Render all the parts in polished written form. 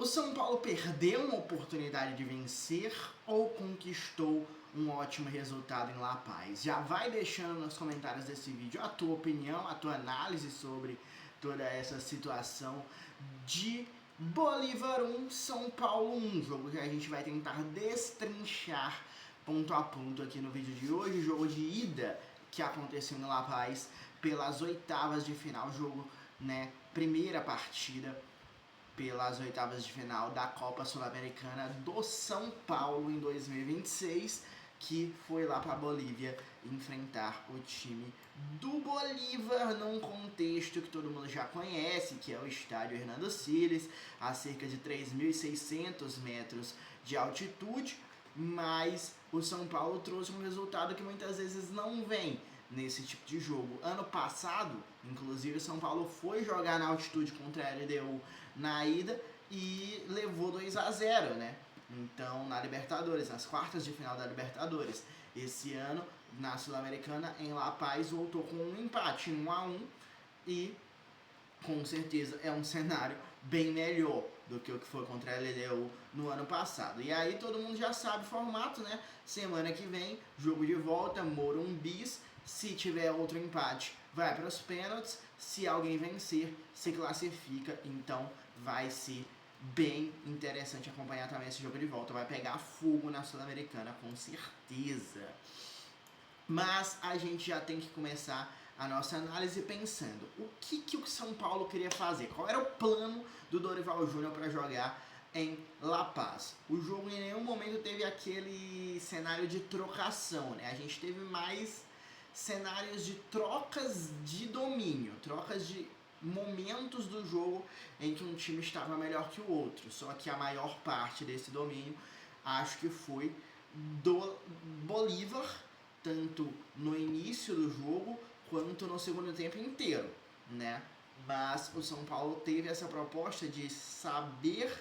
O São Paulo perdeu uma oportunidade de vencer ou conquistou um ótimo resultado em La Paz? Já vai deixando nos comentários desse vídeo a tua opinião, a tua análise sobre toda essa situação de Bolívar 1, São Paulo 1, jogo que a gente vai tentar destrinchar ponto a ponto aqui no vídeo de hoje, jogo de ida que aconteceu em La Paz pelas oitavas de final, jogo, primeira partida pelas oitavas de final da Copa Sul-Americana do São Paulo em 2026, que foi lá para a Bolívia enfrentar o time do Bolívar num contexto que todo mundo já conhece, que é o estádio Hernando Siles, a cerca de 3.600 metros de altitude, mas o São Paulo trouxe um resultado que muitas vezes não vem nesse tipo de jogo. Ano passado, inclusive, o São Paulo foi jogar na altitude contra a LDU na ida e levou 2-0, né? Então, na Libertadores, nas quartas de final da Libertadores. Esse ano, na Sul-Americana, em La Paz, voltou com um empate, 1-1, e com certeza é um cenário bem melhor do que o que foi contra a LDU no ano passado. E aí todo mundo já sabe o formato, né? Semana que vem, jogo de volta, Morumbis. Se tiver outro empate, vai para os pênaltis. Se alguém vencer, se classifica. Então vai ser bem interessante acompanhar também esse jogo de volta. Vai pegar fogo na Sul-Americana, com certeza. Mas a gente já tem que começar a nossa análise pensando o que o São Paulo queria fazer, qual era o plano do Dorival Júnior para jogar em La Paz. O jogo em nenhum momento teve aquele cenário de trocação, né? A gente teve mais cenários de trocas de domínio, trocas de momentos do jogo em que um time estava melhor que o outro, só que a maior parte desse domínio acho que foi do Bolívar, tanto no início do jogo quanto no segundo tempo inteiro, né? Mas o São Paulo teve essa proposta de saber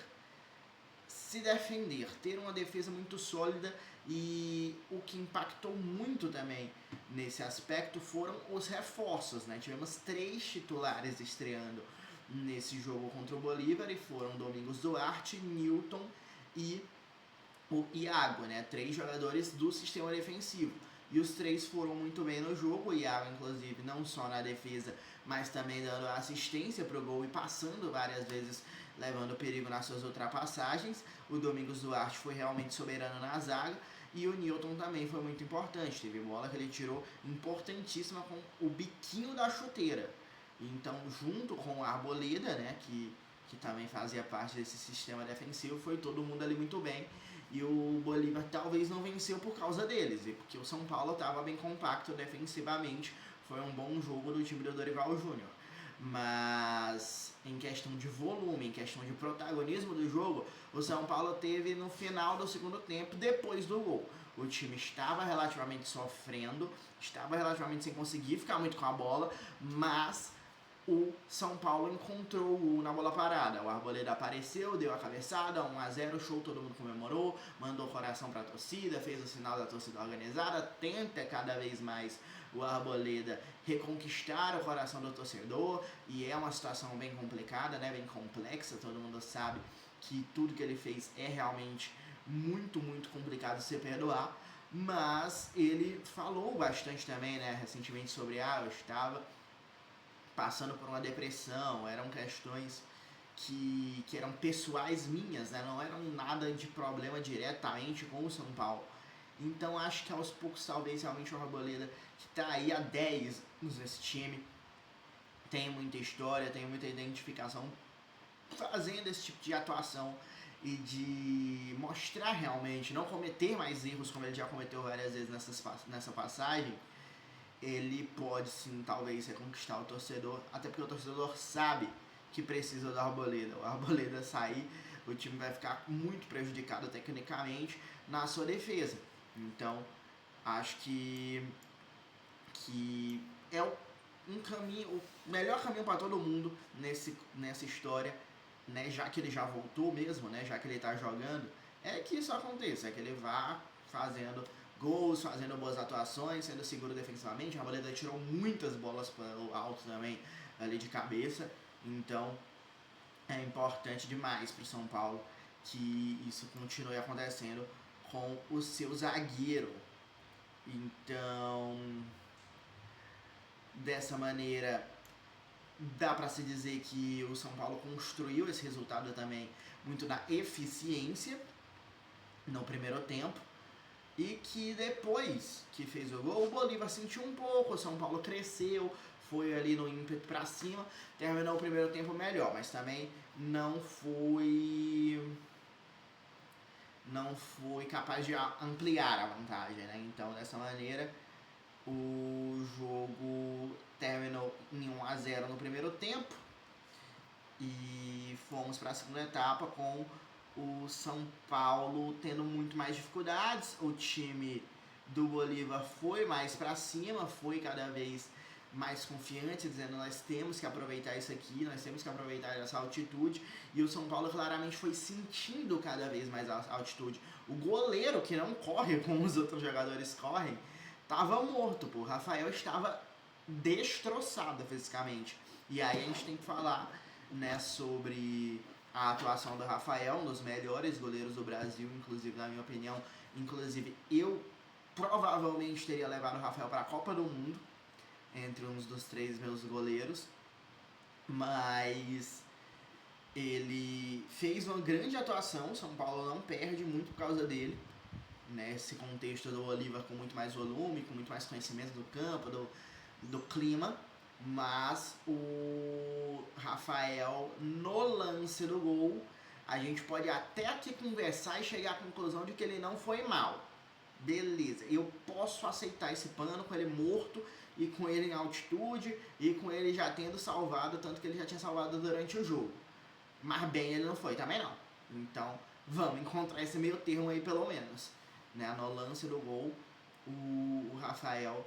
se defender, ter uma defesa muito sólida, e o que impactou muito também nesse aspecto foram os reforços, né? Tivemos 3 titulares estreando nesse jogo contra o Bolívar e foram Domingos Duarte, Newton e o Iago, né? 3 jogadores do sistema defensivo. E os 3 foram muito bem no jogo, o Iago inclusive não só na defesa, mas também dando assistência para o gol e passando várias vezes, levando perigo nas suas ultrapassagens. O Domingos Duarte foi realmente soberano na zaga, e o Newton também foi muito importante, teve bola que ele tirou importantíssima com o biquinho da chuteira. Então, junto com o Arboleda, né, que também fazia parte desse sistema defensivo, foi todo mundo ali muito bem. E o Bolívar talvez não venceu por causa deles, e porque o São Paulo estava bem compacto defensivamente. Foi um bom jogo do time do Dorival Júnior. Mas em questão de volume, em questão de protagonismo do jogo, o São Paulo teve no final do segundo tempo, depois do gol. O time estava relativamente sofrendo, estava relativamente sem conseguir ficar muito com a bola, mas o São Paulo encontrou o na bola parada. O Arboleda apareceu, deu a cabeçada, 1-0, show, todo mundo comemorou, mandou coração para a torcida, fez o sinal da torcida organizada, tenta cada vez mais o Arboleda reconquistar o coração do torcedor, e é uma situação bem complicada, né, bem complexa. Todo mundo sabe que tudo que ele fez é realmente muito, muito complicado de se perdoar, mas ele falou bastante também, né, recentemente sobre eu estava passando por uma depressão, eram questões que eram pessoais minhas, né? Não eram nada de problema diretamente com o São Paulo. Então acho que aos poucos talvez realmente o Arboleda, que está aí há 10 anos nesse time, tem muita história, tem muita identificação, fazendo esse tipo de atuação e de mostrar realmente, não cometer mais erros como ele já cometeu várias vezes nessa passagem. Ele pode sim, talvez, reconquistar o torcedor, até porque o torcedor sabe que precisa do Arboleda. O Arboleda sair, o time vai ficar muito prejudicado tecnicamente na sua defesa. Então, acho que é um caminho, o melhor caminho para todo mundo nessa história, né? Já que ele já voltou mesmo, né? Já que ele está jogando, é que isso aconteça, é que ele vá fazendo gols, fazendo boas atuações, sendo seguro defensivamente. A Arboleda tirou muitas bolas para o alto também, ali de cabeça. Então, É importante demais para o São Paulo que isso continue acontecendo com o seu zagueiro. Então, dessa maneira, dá para se dizer que o São Paulo construiu esse resultado também muito na eficiência no primeiro tempo, e que depois que fez o gol, o Bolívar sentiu um pouco, o São Paulo cresceu, foi ali no ímpeto para cima, terminou o primeiro tempo melhor, mas também não foi capaz de ampliar a vantagem, né? Então, dessa maneira, o jogo terminou em 1-0 no primeiro tempo e fomos para a segunda etapa com o São Paulo tendo muito mais dificuldades. O time do Bolívar foi mais para cima, foi cada vez mais confiante, dizendo nós temos que aproveitar isso aqui, nós temos que aproveitar essa altitude, e o São Paulo claramente foi sentindo cada vez mais a altitude. O goleiro, que não corre como os outros jogadores correm, estava morto, pô. O Rafael estava destroçado fisicamente. E aí a gente tem que falar, né, sobre a atuação do Rafael, um dos melhores goleiros do Brasil, inclusive, na minha opinião. Inclusive, eu provavelmente teria levado o Rafael para a Copa do Mundo, entre uns dos 3 meus goleiros, mas ele fez uma grande atuação. O São Paulo não perde muito por causa dele, nesse contexto do Bolívar com muito mais volume, com muito mais conhecimento do campo, do clima, mas o Rafael, no lance do gol, a gente pode até aqui conversar e chegar à conclusão de que ele não foi mal. Beleza, eu posso aceitar esse pano com ele morto e com ele em altitude e com ele já tendo salvado, tanto que ele já tinha salvado durante o jogo. Mas bem ele não foi também não. Então vamos encontrar esse meio termo aí pelo menos, né? No lance do gol, o Rafael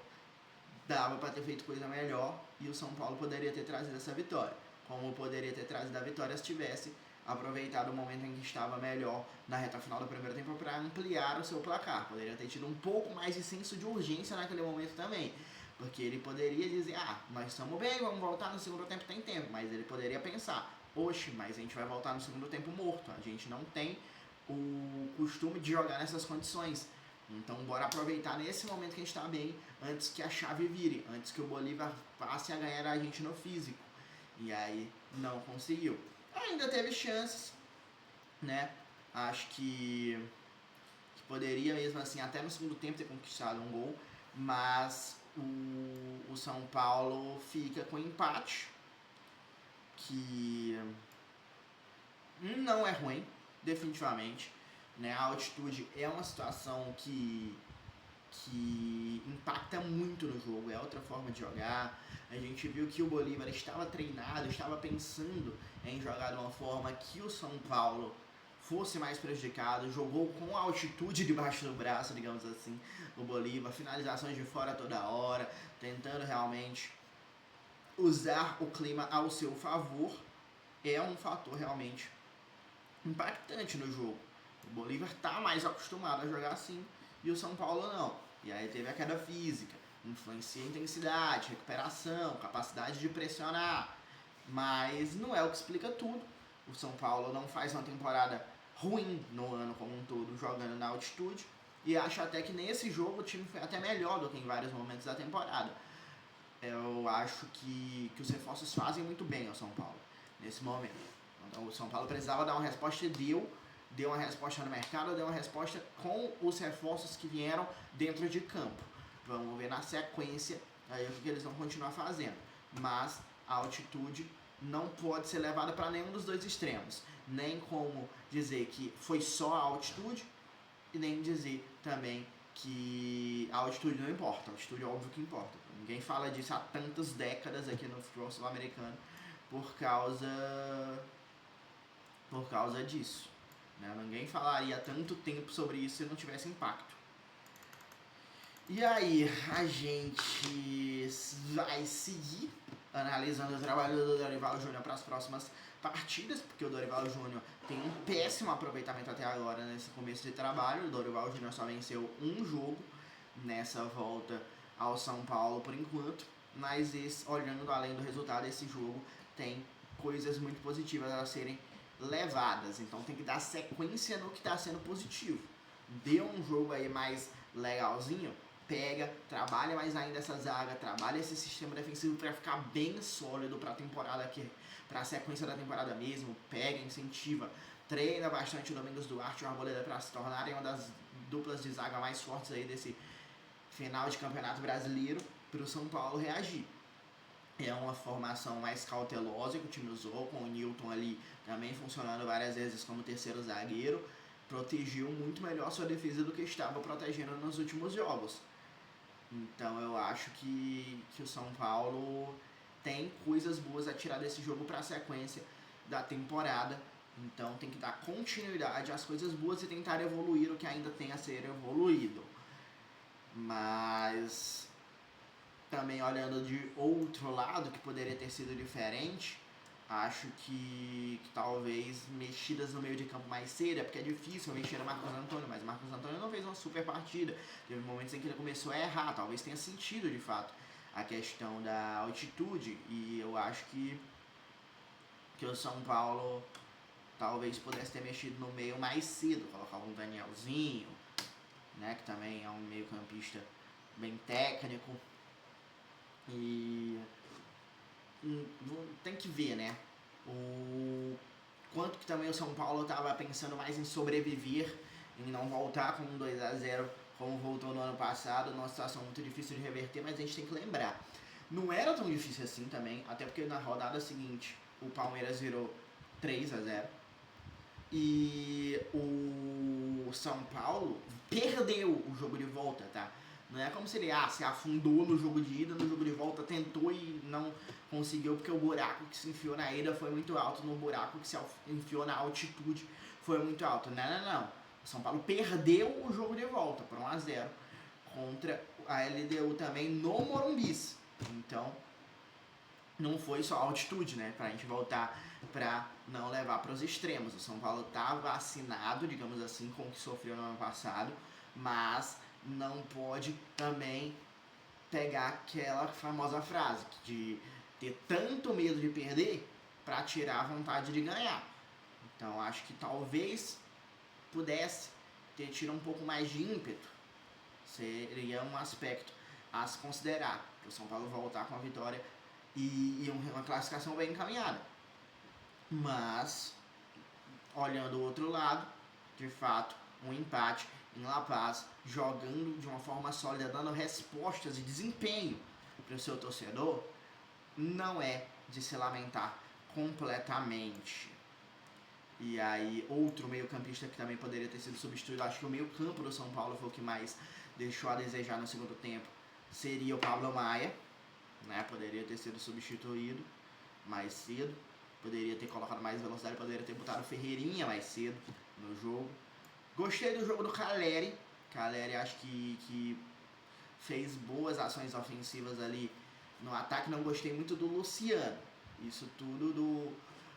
dava para ter feito coisa melhor e o São Paulo poderia ter trazido essa vitória. Como poderia ter trazido a vitória se tivesse aproveitado o momento em que estava melhor na reta final do primeiro tempo para ampliar o seu placar. Poderia ter tido um pouco mais de senso de urgência naquele momento também. Porque ele poderia dizer, nós estamos bem, vamos voltar no segundo tempo, tem tempo. Mas ele poderia pensar, oxe, mas a gente vai voltar no segundo tempo morto. A gente não tem o costume de jogar nessas condições. Então bora aproveitar nesse momento que a gente está bem, antes que a chave vire, antes que o Bolívar passe a ganhar a gente no físico. E aí não conseguiu. Ainda teve chances, né? Acho que poderia mesmo assim, até no segundo tempo, ter conquistado um gol, mas o São Paulo fica com empate, que não é ruim, definitivamente, né? A altitude é uma situação que impacta muito no jogo, é outra forma de jogar. A gente viu que o Bolívar estava treinado, estava pensando em jogar de uma forma que o São Paulo fosse mais prejudicado, jogou com altitude debaixo do braço, digamos assim, o Bolívar, finalizações de fora toda hora, tentando realmente usar o clima ao seu favor. É um fator realmente impactante no jogo. O Bolívar está mais acostumado a jogar assim e o São Paulo não. E aí teve a queda física, influencia a intensidade, recuperação, capacidade de pressionar, mas não é o que explica tudo. O São Paulo não faz uma temporada ruim no ano como um todo, jogando na altitude, e acho até que nesse jogo o time foi até melhor do que em vários momentos da temporada. Eu acho que os reforços fazem muito bem ao São Paulo nesse momento. Então o São Paulo precisava dar uma resposta e deu uma resposta no mercado, deu uma resposta com os reforços que vieram dentro de campo. Vamos ver na sequência aí o que eles vão continuar fazendo. Mas a altitude não pode ser levada para nenhum dos dois extremos. Nem como dizer que foi só a altitude, e nem dizer também que a altitude não importa. A altitude é óbvio que importa. Ninguém fala disso há tantas décadas aqui no futebol sul-americano por causa disso. Né? Ninguém falaria tanto tempo sobre isso se não tivesse impacto. E aí, a gente vai seguir analisando o trabalho do Dorival Júnior para as próximas partidas, porque o Dorival Júnior tem um péssimo aproveitamento até agora nesse começo de trabalho. O Dorival Júnior só venceu um jogo nessa volta ao São Paulo por enquanto, mas olhando além do resultado, esse jogo tem coisas muito positivas a serem levadas. Então tem que dar sequência no que está sendo positivo. Deu um jogo aí mais legalzinho, pega, trabalha mais ainda essa zaga, trabalha esse sistema defensivo para ficar bem sólido para a temporada aqui, para a sequência da temporada mesmo. Pega, incentiva, treina bastante o Domingos Duarte e o Arboleda para se tornarem uma das duplas de zaga mais fortes aí desse final de Campeonato Brasileiro, para o São Paulo reagir. É uma formação mais cautelosa que o time usou, com o Newton ali também funcionando várias vezes como terceiro zagueiro. Protegeu muito melhor sua defesa do que estava protegendo nos últimos jogos. Então eu acho que o São Paulo tem coisas boas a tirar desse jogo para a sequência da temporada. Então tem que dar continuidade às coisas boas e tentar evoluir o que ainda tem a ser evoluído. Mas também olhando de outro lado, que poderia ter sido diferente, acho que talvez mexidas no meio de campo mais cedo, porque é difícil mexer no Marcos Antônio, mas o Marcos Antônio não fez uma super partida. Teve momentos em que ele começou a errar, talvez tenha sentido de fato a questão da altitude, e eu acho que o São Paulo talvez pudesse ter mexido no meio mais cedo, colocar um Danielzinho, né, que também é um meio campista bem técnico. E tem que ver, né, o quanto que também o São Paulo estava pensando mais em sobreviver, em não voltar com um 2-0 como voltou no ano passado, numa situação muito difícil de reverter. Mas a gente tem que lembrar, não era tão difícil assim também, até porque na rodada seguinte o Palmeiras virou 3-0 e o São Paulo perdeu o jogo de volta, tá? Não é como se ele se afundou no jogo de ida, no jogo de volta tentou e não conseguiu, porque o buraco que se enfiou na ida foi muito alto, no buraco que se enfiou na altitude foi muito alto. Não. O São Paulo perdeu o jogo de volta por 1-0 contra a LDU também no Morumbi. Então não foi só altitude, né? Pra gente voltar pra não levar para os extremos. O São Paulo tá vacinado, digamos assim, com o que sofreu no ano passado, mas não pode também pegar aquela famosa frase de ter tanto medo de perder para tirar a vontade de ganhar. Então acho que talvez pudesse ter tido um pouco mais de ímpeto. Seria um aspecto a se considerar, para o São Paulo voltar com a vitória e uma classificação bem encaminhada. Mas, olhando o outro lado, de fato, um empate em La Paz, jogando de uma forma sólida, dando respostas e desempenho para o seu torcedor, não é de se lamentar completamente. E aí, outro meio-campista que também poderia ter sido substituído, acho que o meio-campo do São Paulo foi o que mais deixou a desejar no segundo tempo, seria o Pablo Maia, né? Poderia ter sido substituído mais cedo, poderia ter colocado mais velocidade, poderia ter botado o Ferreirinha mais cedo no jogo. Gostei do jogo do Caleri. Caleri acho que fez boas ações ofensivas ali no ataque. Não gostei muito do Luciano. Isso tudo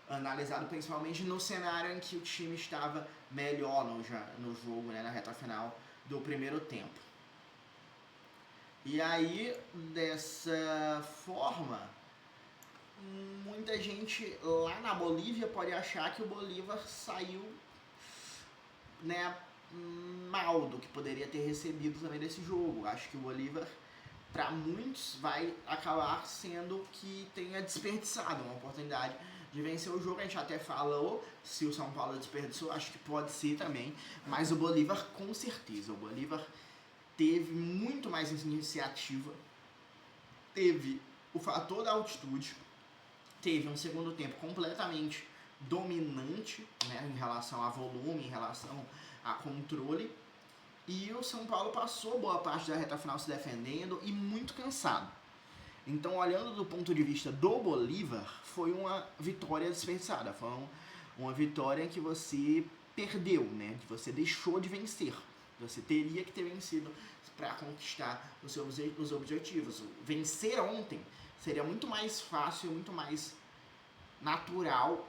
analisado principalmente no cenário em que o time estava melhor no jogo, né, na reta final do primeiro tempo. E aí, dessa forma, muita gente lá na Bolívia pode achar que o Bolívar saiu, né, mal do que poderia ter recebido também desse jogo. Acho que o Bolívar, para muitos, vai acabar sendo que tenha desperdiçado uma oportunidade de vencer o jogo. A gente até falou se o São Paulo desperdiçou, acho que pode ser também, mas o Bolívar com certeza. O Bolívar teve muito mais iniciativa, teve o fator da altitude, teve um segundo tempo completamente dominante, né, em relação a volume, em relação a controle, e o São Paulo passou boa parte da reta final se defendendo e muito cansado. Então, olhando do ponto de vista do Bolívar, foi uma vitória desperdiçada, foi uma vitória que você perdeu, né, que você deixou de vencer. Você teria que ter vencido para conquistar os objetivos. Vencer ontem seria muito mais fácil, muito mais natural,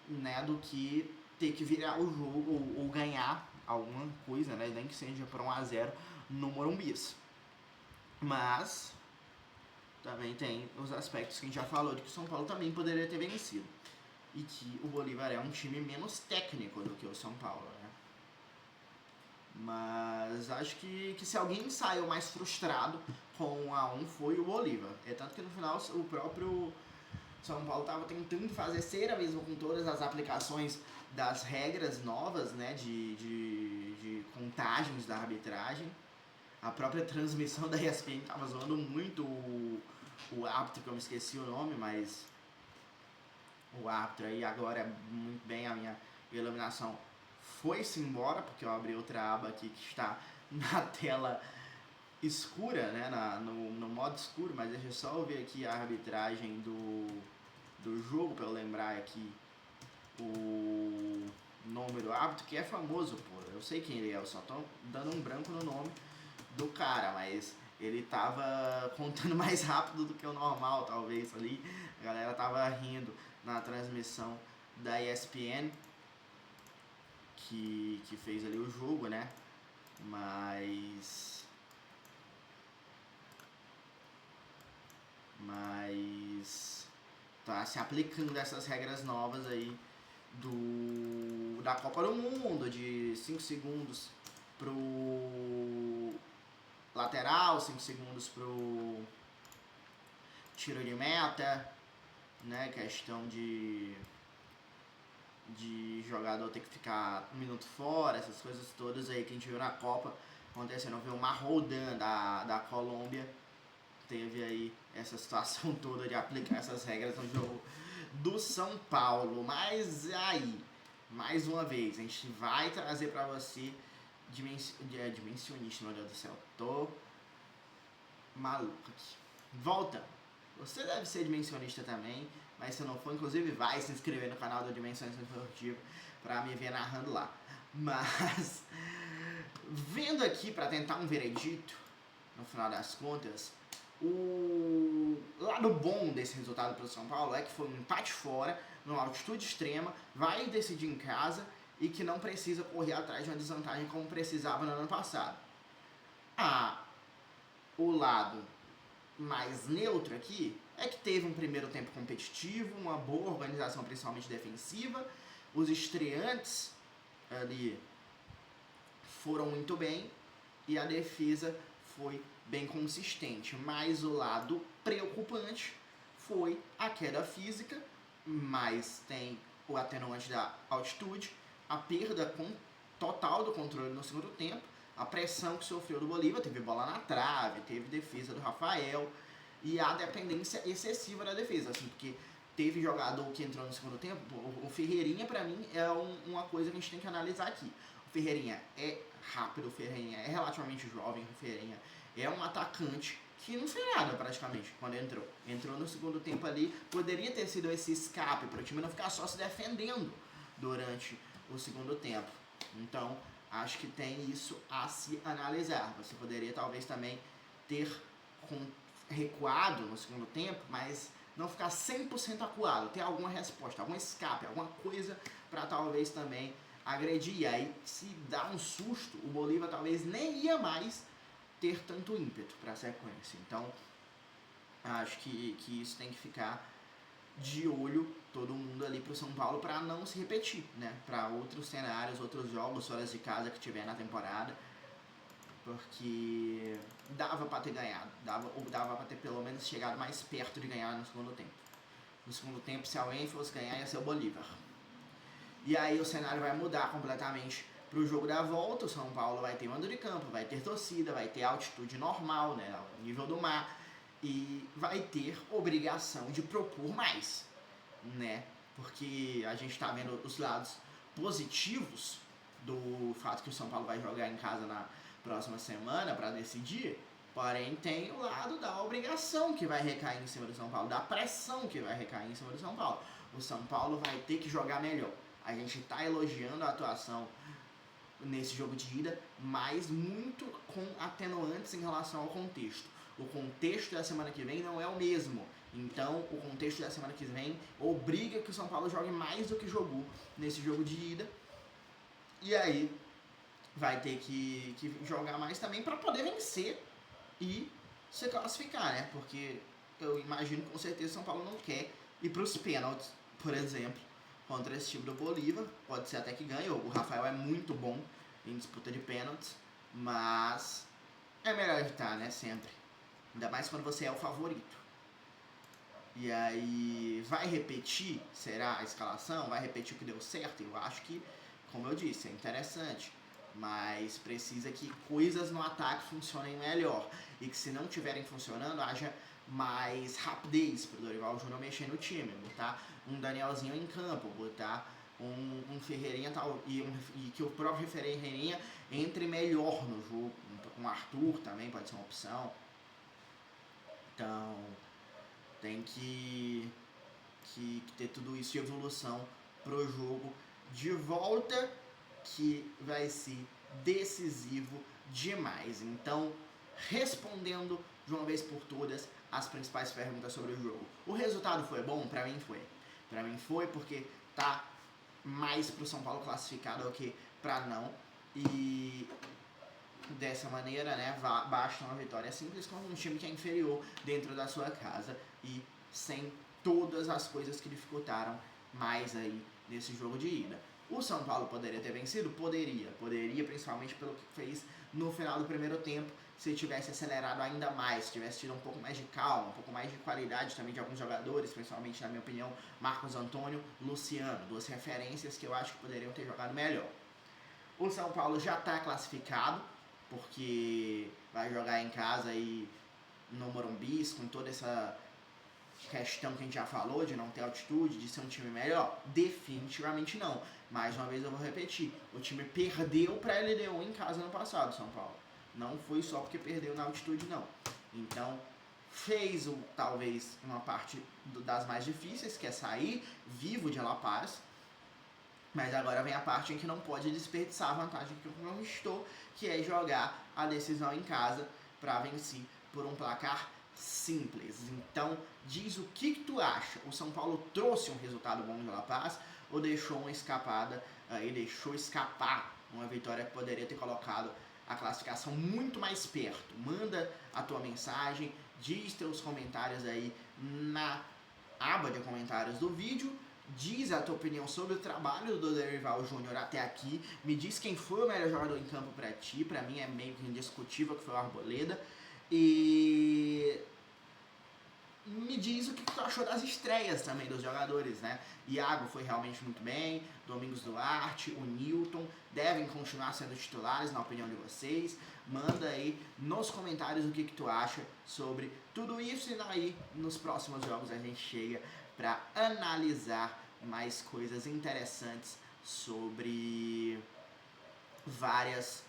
né, do que ter que virar o jogo ou ganhar alguma coisa, né, nem que seja por 1-0 no Morumbi. Mas também tem os aspectos que a gente já falou de que o São Paulo também poderia ter vencido. E que o Bolívar é um time menos técnico do que o São Paulo, né? Mas acho que se alguém saiu mais frustrado com 1-1 foi o Bolívar. É tanto que no final o próprio São Paulo estava tentando fazer cera mesmo com todas as aplicações das regras novas, né, de contagens da arbitragem. A própria transmissão da ESPN estava zoando muito o árbitro, que eu me esqueci o nome, mas o árbitro aí agora, muito bem, a minha iluminação foi-se embora, porque eu abri outra aba aqui que está na tela escura, né, no modo escuro, mas deixa eu só ver aqui a arbitragem do jogo, para eu lembrar aqui o nome do árbitro, que é famoso, pô, eu sei quem ele é, eu só tô dando um branco no nome do cara, mas ele tava contando mais rápido do que o normal, talvez, ali, a galera tava rindo na transmissão da ESPN, que fez ali o jogo, né, mas tá se aplicando essas regras novas aí da Copa do Mundo, de 5 segundos pro lateral, 5 segundos pro tiro de meta, né, questão de jogador ter que ficar 1 minuto fora, essas coisas todas aí que a gente viu na Copa acontecendo. Viu o Marrodan da Colômbia, teve aí essa situação toda de aplicar essas regras no jogo do São Paulo. Mas aí, mais uma vez, a gente vai trazer pra você dimensionista, meu Deus do céu, tô maluco aqui. Volta! Você deve ser dimensionista também, mas se não for, inclusive vai se inscrever no canal do Dimensões Esportivo pra me ver narrando lá. Mas, vendo aqui pra tentar um veredito, no final das contas, o lado bom desse resultado para o São Paulo é que foi um empate fora, numa altitude extrema, vai decidir em casa e que não precisa correr atrás de uma desvantagem como precisava no ano passado. O lado mais neutro aqui é que teve um primeiro tempo competitivo, uma boa organização, principalmente defensiva, os estreantes ali foram muito bem e a defesa foi bem consistente, mas o lado preocupante foi a queda física, mas tem o atenuante da altitude, a perda total do controle no segundo tempo, a pressão que sofreu do Bolívar, teve bola na trave, teve defesa do Rafael e a dependência excessiva da defesa, assim, porque teve jogador que entrou no segundo tempo, o Ferreirinha pra mim é uma coisa que a gente tem que analisar aqui. O Ferreirinha é rápido, o Ferreirinha é relativamente jovem, o Ferreirinha é um atacante que não fez nada praticamente quando entrou. Entrou no segundo tempo ali, poderia ter sido esse escape para o time não ficar só se defendendo durante o segundo tempo. Então, acho que tem isso a se analisar. Você poderia talvez também ter recuado no segundo tempo, mas não ficar 100% acuado, ter alguma resposta, algum escape, alguma coisa para talvez também agredir. E aí, se dá um susto, o Bolívar talvez nem ia mais ter tanto ímpeto para a sequência. Então, acho que isso tem que ficar de olho todo mundo ali pro São Paulo para não se repetir, né? Para outros cenários, outros jogos fora de casa que tiver na temporada, porque dava para ter ganhado, dava para ter pelo menos chegado mais perto de ganhar no segundo tempo. No segundo tempo, se alguém fosse ganhar, ia ser o Bolívar. E aí o cenário vai mudar completamente pro jogo da volta. O São Paulo vai ter mando de campo, vai ter torcida, vai ter altitude normal, né, ao nível do mar, e vai ter obrigação de propor mais, né, porque a gente tá vendo os lados positivos do fato que o São Paulo vai jogar em casa na próxima semana para decidir, porém tem o lado da obrigação que vai recair em cima do São Paulo, da pressão que vai recair em cima do São Paulo. O São Paulo vai ter que jogar melhor. A gente tá elogiando a atuação nesse jogo de ida, mas muito com atenuantes em relação ao contexto. O contexto da semana que vem não é o mesmo. Então, o contexto da semana que vem obriga que o São Paulo jogue mais do que jogou nesse jogo de ida. E aí, vai ter que jogar mais também para poder vencer e se classificar, né? Porque eu imagino que com certeza o São Paulo não quer ir para os pênaltis, por exemplo, contra esse time do Bolívar. Pode ser até que ganhe, o Rafael é muito bom em disputa de pênaltis, mas é melhor evitar, né, sempre. Ainda mais quando você é o favorito. E aí, vai repetir, será, a escalação? Vai repetir o que deu certo? Eu acho que, como eu disse, é interessante. Mas precisa que coisas no ataque funcionem melhor. E que se não estiverem funcionando, haja mais rapidez para o Dorival Júnior mexer no time. Botar um Danielzinho em campo, botar um Ferreirinha tal, e que o próprio Ferreirinha entre melhor no jogo. Um Arthur também pode ser uma opção. Então, tem que ter tudo isso de evolução pro jogo de volta, que vai ser decisivo demais. Então, respondendo de uma vez por todas as principais perguntas sobre o jogo. O resultado foi bom? Pra mim foi. Pra mim foi porque tá mais pro São Paulo classificado do que pra não. E dessa maneira, né, basta uma vitória simples contra um time que é inferior dentro da sua casa e sem todas as coisas que dificultaram mais aí nesse jogo de ida. O São Paulo poderia ter vencido? Poderia, principalmente pelo que fez no final do primeiro tempo, se tivesse acelerado ainda mais, se tivesse tido um pouco mais de calma, um pouco mais de qualidade também de alguns jogadores, principalmente, na minha opinião, Marcos Antônio, Luciano, duas referências que eu acho que poderiam ter jogado melhor. O São Paulo já está classificado, porque vai jogar em casa aí no Morumbi, com toda essa questão que a gente já falou, de não ter altitude, de ser um time melhor? Definitivamente não. Mais uma vez eu vou repetir, o time perdeu para a LDU em casa no passado, São Paulo. Não foi só porque perdeu na altitude, não. Então, fez talvez uma parte das mais difíceis, que é sair vivo de La Paz, mas agora vem a parte em que não pode desperdiçar a vantagem que conquistou, que é jogar a decisão em casa para vencer por um placar simples. Então, diz o que tu acha. O São Paulo trouxe um resultado bom de La Paz ou deixou uma escapada e deixou escapar uma vitória que poderia ter colocado a classificação muito mais perto? Manda a tua mensagem, diz teus comentários aí na aba de comentários do vídeo. Diz a tua opinião sobre o trabalho do Dorival Júnior até aqui. Me diz quem foi o melhor jogador em campo pra ti. Pra mim é meio que indiscutível que foi o Arboleda. E me diz o que tu achou das estreias também dos jogadores, né? Iago foi realmente muito bem, Domingos Duarte, o Newton devem continuar sendo titulares, na opinião de vocês. Manda aí nos comentários o que tu acha sobre tudo isso, e aí nos próximos jogos a gente chega para analisar mais coisas interessantes sobre várias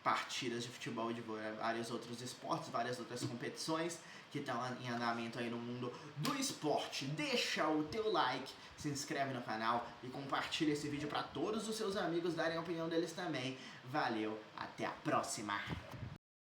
partidas de futebol, de vários outros esportes, várias outras competições que estão em andamento aí no mundo do esporte. Deixa o teu like, se inscreve no canal e compartilha esse vídeo para todos os seus amigos darem a opinião deles também. Valeu, até a próxima!